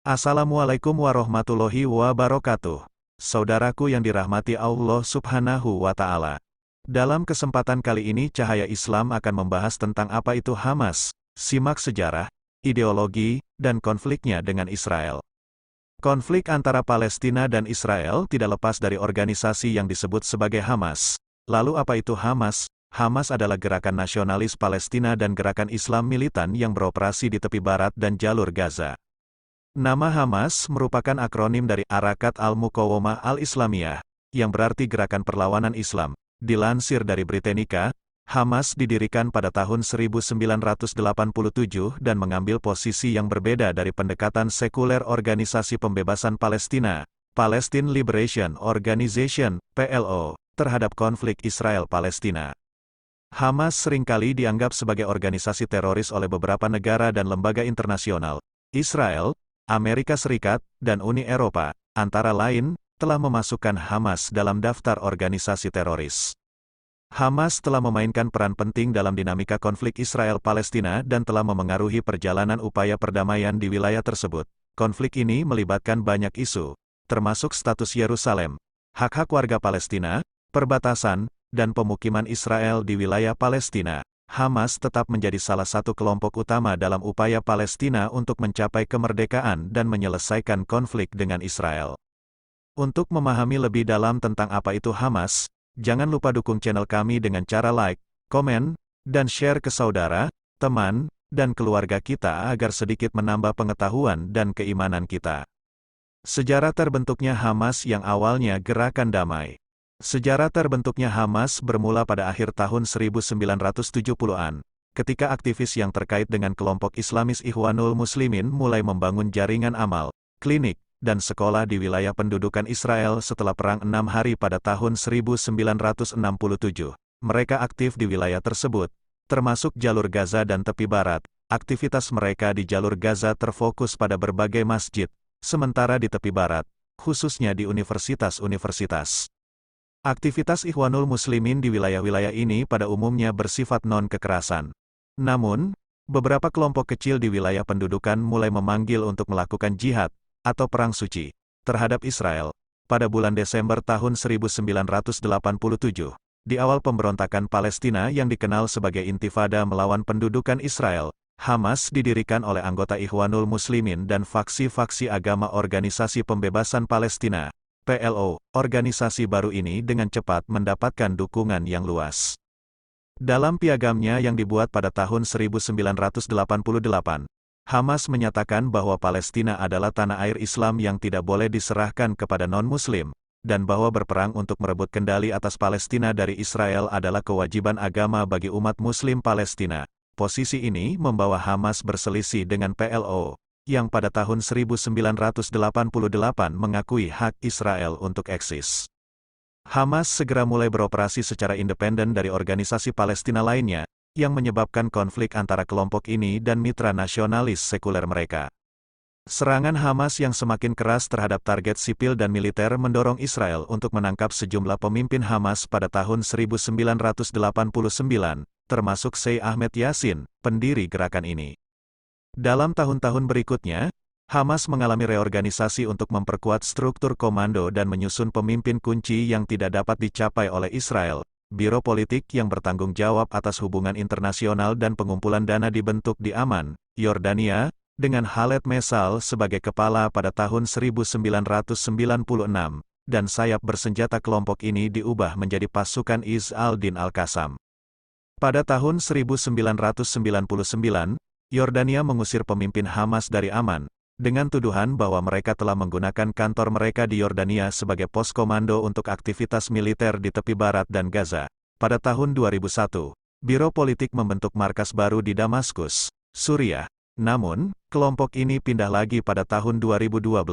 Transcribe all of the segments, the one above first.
Assalamualaikum warahmatullahi wabarakatuh. Saudaraku yang dirahmati Allah Subhanahu wa Ta'ala. Dalam kesempatan kali ini, Cahaya Islam akan membahas tentang apa itu Hamas, simak sejarah, ideologi, dan konfliknya dengan Israel. Konflik antara Palestina dan Israel tidak lepas dari organisasi yang disebut sebagai Hamas. Lalu apa itu Hamas? Hamas adalah gerakan nasionalis Palestina dan gerakan Islam militan yang beroperasi di tepi barat dan jalur Gaza. Nama Hamas merupakan akronim dari Harakat Al-Muqawamah Al-Islamiyah, yang berarti Gerakan Perlawanan Islam. Dilansir dari Britannica, Hamas didirikan pada tahun 1987 dan mengambil posisi yang berbeda dari pendekatan sekuler Organisasi Pembebasan Palestina, Palestine Liberation Organization, PLO, terhadap konflik Israel-Palestina. Hamas seringkali dianggap sebagai organisasi teroris oleh beberapa negara dan lembaga internasional. Israel, Amerika Serikat, dan Uni Eropa, antara lain, telah memasukkan Hamas dalam daftar organisasi teroris. Hamas telah memainkan peran penting dalam dinamika konflik Israel-Palestina dan telah memengaruhi perjalanan upaya perdamaian di wilayah tersebut. Konflik ini melibatkan banyak isu, termasuk status Yerusalem, hak-hak warga Palestina, perbatasan, dan pemukiman Israel di wilayah Palestina. Hamas tetap menjadi salah satu kelompok utama dalam upaya Palestina untuk mencapai kemerdekaan dan menyelesaikan konflik dengan Israel. Untuk memahami lebih dalam tentang apa itu Hamas, jangan lupa dukung channel kami dengan cara like, komen, dan share ke saudara, teman, dan keluarga kita agar sedikit menambah pengetahuan dan keimanan kita. Sejarah terbentuknya Hamas yang awalnya gerakan damai. Sejarah terbentuknya Hamas bermula pada akhir tahun 1970-an, ketika aktivis yang terkait dengan kelompok Islamis Ikhwanul Muslimin mulai membangun jaringan amal, klinik, dan sekolah di wilayah pendudukan Israel setelah Perang 6 Hari pada tahun 1967. Mereka aktif di wilayah tersebut, termasuk jalur Gaza dan tepi barat. Aktivitas mereka di jalur Gaza terfokus pada berbagai masjid, sementara di tepi barat, khususnya di universitas-universitas. Aktivitas Ikhwanul Muslimin di wilayah-wilayah ini pada umumnya bersifat non-kekerasan. Namun, beberapa kelompok kecil di wilayah pendudukan mulai memanggil untuk melakukan jihad, atau perang suci, terhadap Israel. Pada bulan Desember tahun 1987, di awal pemberontakan Palestina yang dikenal sebagai Intifada melawan pendudukan Israel, Hamas didirikan oleh anggota Ikhwanul Muslimin dan faksi-faksi agama Organisasi Pembebasan Palestina, PLO. Organisasi baru ini dengan cepat mendapatkan dukungan yang luas. Dalam piagamnya yang dibuat pada tahun 1988, Hamas menyatakan bahwa Palestina adalah tanah air Islam yang tidak boleh diserahkan kepada non-Muslim, dan bahwa berperang untuk merebut kendali atas Palestina dari Israel adalah kewajiban agama bagi umat Muslim Palestina. Posisi ini membawa Hamas berselisih dengan PLO, yang pada tahun 1988 mengakui hak Israel untuk eksis. Hamas segera mulai beroperasi secara independen dari organisasi Palestina lainnya, yang menyebabkan konflik antara kelompok ini dan mitra nasionalis sekuler mereka. Serangan Hamas yang semakin keras terhadap target sipil dan militer mendorong Israel untuk menangkap sejumlah pemimpin Hamas pada tahun 1989, termasuk Sheikh Ahmed Yassin, pendiri gerakan ini. Dalam tahun-tahun berikutnya, Hamas mengalami reorganisasi untuk memperkuat struktur komando dan menyusun pemimpin kunci yang tidak dapat dicapai oleh Israel. Biro Politik yang bertanggung jawab atas hubungan internasional dan pengumpulan dana dibentuk di Amman, Yordania, dengan Khaled Mesal sebagai kepala pada tahun 1996, dan sayap bersenjata kelompok ini diubah menjadi pasukan Izz al-Din al-Qassam. Pada tahun 1999, Yordania mengusir pemimpin Hamas dari Amman, dengan tuduhan bahwa mereka telah menggunakan kantor mereka di Yordania sebagai pos komando untuk aktivitas militer di tepi barat dan Gaza. Pada tahun 2001, Biro Politik membentuk markas baru di Damaskus, Suriah. Namun, kelompok ini pindah lagi pada tahun 2012,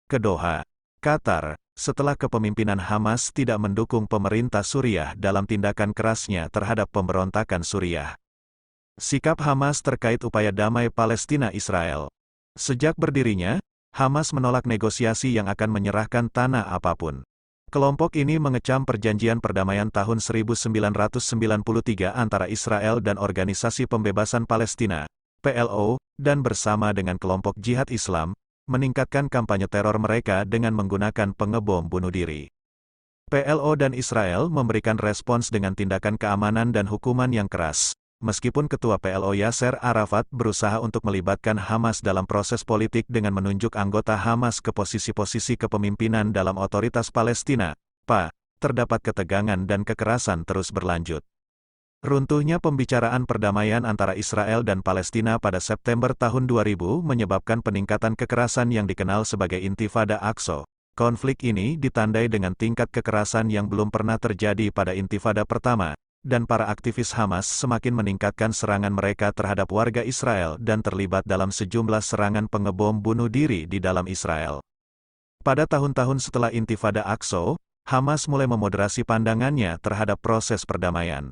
ke Doha, Qatar, setelah kepemimpinan Hamas tidak mendukung pemerintah Suriah dalam tindakan kerasnya terhadap pemberontakan Suriah. Sikap Hamas terkait upaya damai Palestina-Israel. Sejak berdirinya, Hamas menolak negosiasi yang akan menyerahkan tanah apapun. Kelompok ini mengecam perjanjian perdamaian tahun 1993 antara Israel dan Organisasi Pembebasan Palestina, PLO, dan bersama dengan kelompok jihad Islam, meningkatkan kampanye teror mereka dengan menggunakan pengebom bunuh diri. PLO dan Israel memberikan respons dengan tindakan keamanan dan hukuman yang keras. Meskipun Ketua PLO Yasser Arafat berusaha untuk melibatkan Hamas dalam proses politik dengan menunjuk anggota Hamas ke posisi-posisi kepemimpinan dalam otoritas Palestina, terdapat ketegangan dan kekerasan terus berlanjut. Runtuhnya pembicaraan perdamaian antara Israel dan Palestina pada September tahun 2000 menyebabkan peningkatan kekerasan yang dikenal sebagai Intifada Aqsa. Konflik ini ditandai dengan tingkat kekerasan yang belum pernah terjadi pada Intifada pertama, dan para aktivis Hamas semakin meningkatkan serangan mereka terhadap warga Israel dan terlibat dalam sejumlah serangan pengebom bunuh diri di dalam Israel. Pada tahun-tahun setelah Intifada Aqsa, Hamas mulai memoderasi pandangannya terhadap proses perdamaian.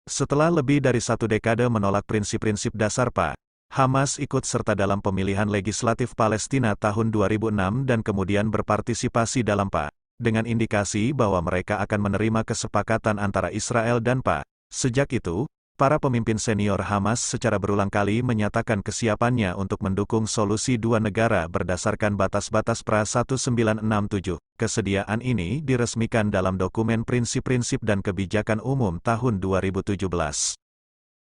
Setelah lebih dari 1 dekade menolak prinsip-prinsip dasar Hamas ikut serta dalam pemilihan legislatif Palestina tahun 2006 dan kemudian berpartisipasi dalam dengan indikasi bahwa mereka akan menerima kesepakatan antara Israel dan Sejak itu, para pemimpin senior Hamas secara berulang kali menyatakan kesiapannya untuk mendukung solusi dua negara berdasarkan batas-batas PRA 1967. Kesediaan ini diresmikan dalam dokumen prinsip-prinsip dan kebijakan umum tahun 2017.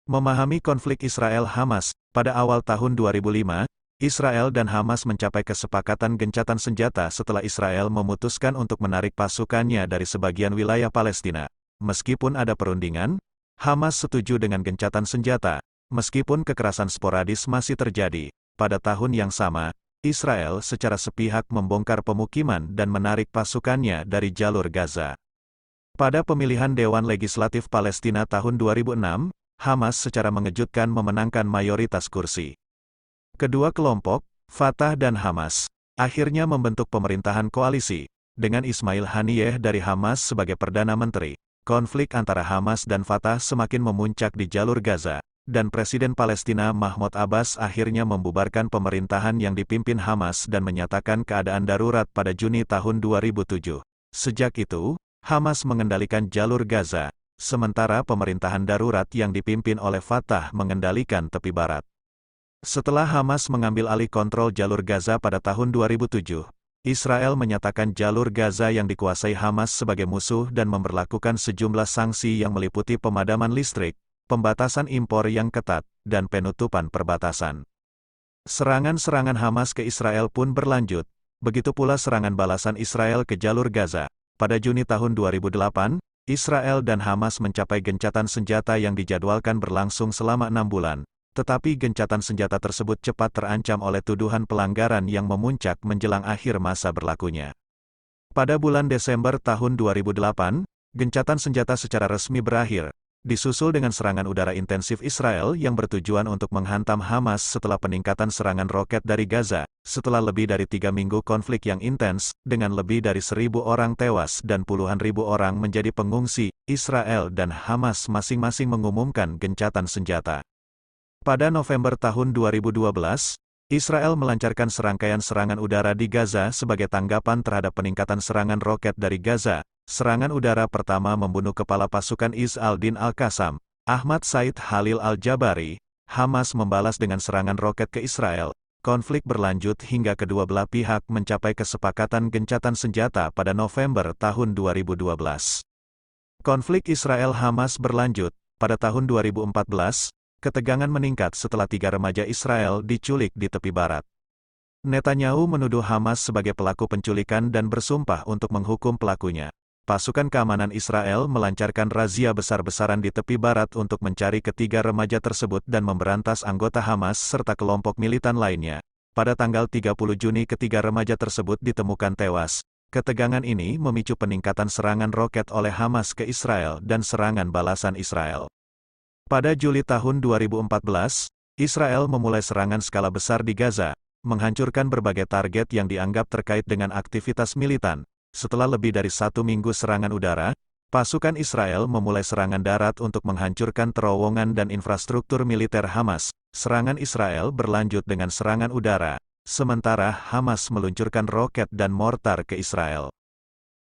Memahami konflik Israel-Hamas, pada awal tahun 2005, Israel dan Hamas mencapai kesepakatan gencatan senjata setelah Israel memutuskan untuk menarik pasukannya dari sebagian wilayah Palestina. Meskipun ada perundingan, Hamas setuju dengan gencatan senjata, meskipun kekerasan sporadis masih terjadi. Pada tahun yang sama, Israel secara sepihak membongkar pemukiman dan menarik pasukannya dari jalur Gaza. Pada pemilihan Dewan Legislatif Palestina tahun 2006, Hamas secara mengejutkan memenangkan mayoritas kursi. Kedua kelompok, Fatah dan Hamas, akhirnya membentuk pemerintahan koalisi, dengan Ismail Haniyeh dari Hamas sebagai Perdana Menteri. Konflik antara Hamas dan Fatah semakin memuncak di jalur Gaza, dan Presiden Palestina Mahmud Abbas akhirnya membubarkan pemerintahan yang dipimpin Hamas dan menyatakan keadaan darurat pada Juni tahun 2007. Sejak itu, Hamas mengendalikan jalur Gaza, sementara pemerintahan darurat yang dipimpin oleh Fatah mengendalikan tepi barat. Setelah Hamas mengambil alih kontrol jalur Gaza pada tahun 2007, Israel menyatakan jalur Gaza yang dikuasai Hamas sebagai musuh dan memberlakukan sejumlah sanksi yang meliputi pemadaman listrik, pembatasan impor yang ketat, dan penutupan perbatasan. Serangan-serangan Hamas ke Israel pun berlanjut, begitu pula serangan balasan Israel ke jalur Gaza. Pada Juni tahun 2008, Israel dan Hamas mencapai gencatan senjata yang dijadwalkan berlangsung selama 6 bulan. Tetapi gencatan senjata tersebut cepat terancam oleh tuduhan pelanggaran yang memuncak menjelang akhir masa berlakunya. Pada bulan Desember tahun 2008, gencatan senjata secara resmi berakhir, disusul dengan serangan udara intensif Israel yang bertujuan untuk menghantam Hamas setelah peningkatan serangan roket dari Gaza. Setelah lebih dari 3 minggu konflik yang intens, dengan lebih dari 1.000 orang tewas dan puluhan ribu orang menjadi pengungsi, Israel dan Hamas masing-masing mengumumkan gencatan senjata. Pada November tahun 2012, Israel melancarkan serangkaian serangan udara di Gaza sebagai tanggapan terhadap peningkatan serangan roket dari Gaza. Serangan udara pertama membunuh kepala pasukan Izz al-Din al-Qassam, Ahmad Said Khalil al-Jabari. Hamas membalas dengan serangan roket ke Israel. Konflik berlanjut hingga kedua belah pihak mencapai kesepakatan gencatan senjata pada November tahun 2012. Konflik Israel-Hamas berlanjut. Pada tahun 2014, ketegangan meningkat setelah 3 remaja Israel diculik di tepi barat. Netanyahu menuduh Hamas sebagai pelaku penculikan dan bersumpah untuk menghukum pelakunya. Pasukan keamanan Israel melancarkan razia besar-besaran di tepi barat untuk mencari ketiga remaja tersebut dan memberantas anggota Hamas serta kelompok militan lainnya. Pada tanggal 30 Juni ketiga remaja tersebut ditemukan tewas. Ketegangan ini memicu peningkatan serangan roket oleh Hamas ke Israel dan serangan balasan Israel. Pada Juli tahun 2014, Israel memulai serangan skala besar di Gaza, menghancurkan berbagai target yang dianggap terkait dengan aktivitas militan. Setelah lebih dari 1 minggu serangan udara, pasukan Israel memulai serangan darat untuk menghancurkan terowongan dan infrastruktur militer Hamas. Serangan Israel berlanjut dengan serangan udara, sementara Hamas meluncurkan roket dan mortar ke Israel.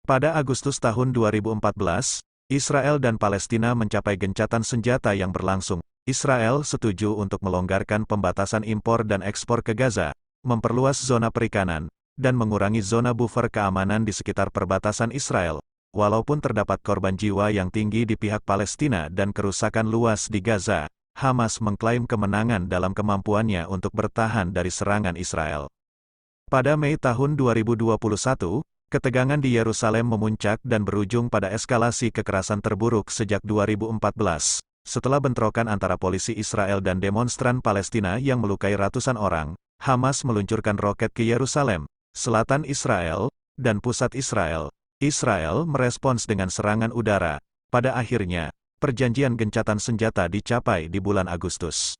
Pada Agustus tahun 2014, Israel dan Palestina mencapai gencatan senjata yang berlangsung. Israel setuju untuk melonggarkan pembatasan impor dan ekspor ke Gaza, memperluas zona perikanan, dan mengurangi zona buffer keamanan di sekitar perbatasan Israel. Walaupun terdapat korban jiwa yang tinggi di pihak Palestina dan kerusakan luas di Gaza, Hamas mengklaim kemenangan dalam kemampuannya untuk bertahan dari serangan Israel. Pada Mei tahun 2021, ketegangan di Yerusalem memuncak dan berujung pada eskalasi kekerasan terburuk sejak 2014. Setelah bentrokan antara polisi Israel dan demonstran Palestina yang melukai ratusan orang, Hamas meluncurkan roket ke Yerusalem, selatan Israel, dan pusat Israel. Israel merespons dengan serangan udara. Pada akhirnya, perjanjian gencatan senjata dicapai di bulan Agustus.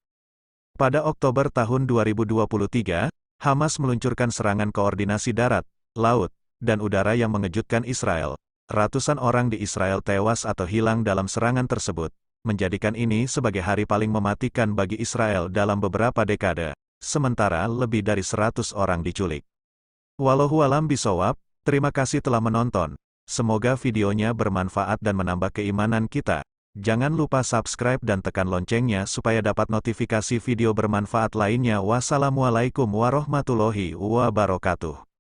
Pada Oktober tahun 2023, Hamas meluncurkan serangan koordinasi darat, laut, dan udara yang mengejutkan Israel. Ratusan orang di Israel tewas atau hilang dalam serangan tersebut, menjadikan ini sebagai hari paling mematikan bagi Israel dalam beberapa dekade, sementara lebih dari 100 orang diculik. Wallahu a'lam bishawab, terima kasih telah menonton. Semoga videonya bermanfaat dan menambah keimanan kita. Jangan lupa subscribe dan tekan loncengnya supaya dapat notifikasi video bermanfaat lainnya. Wassalamualaikum warahmatullahi wabarakatuh.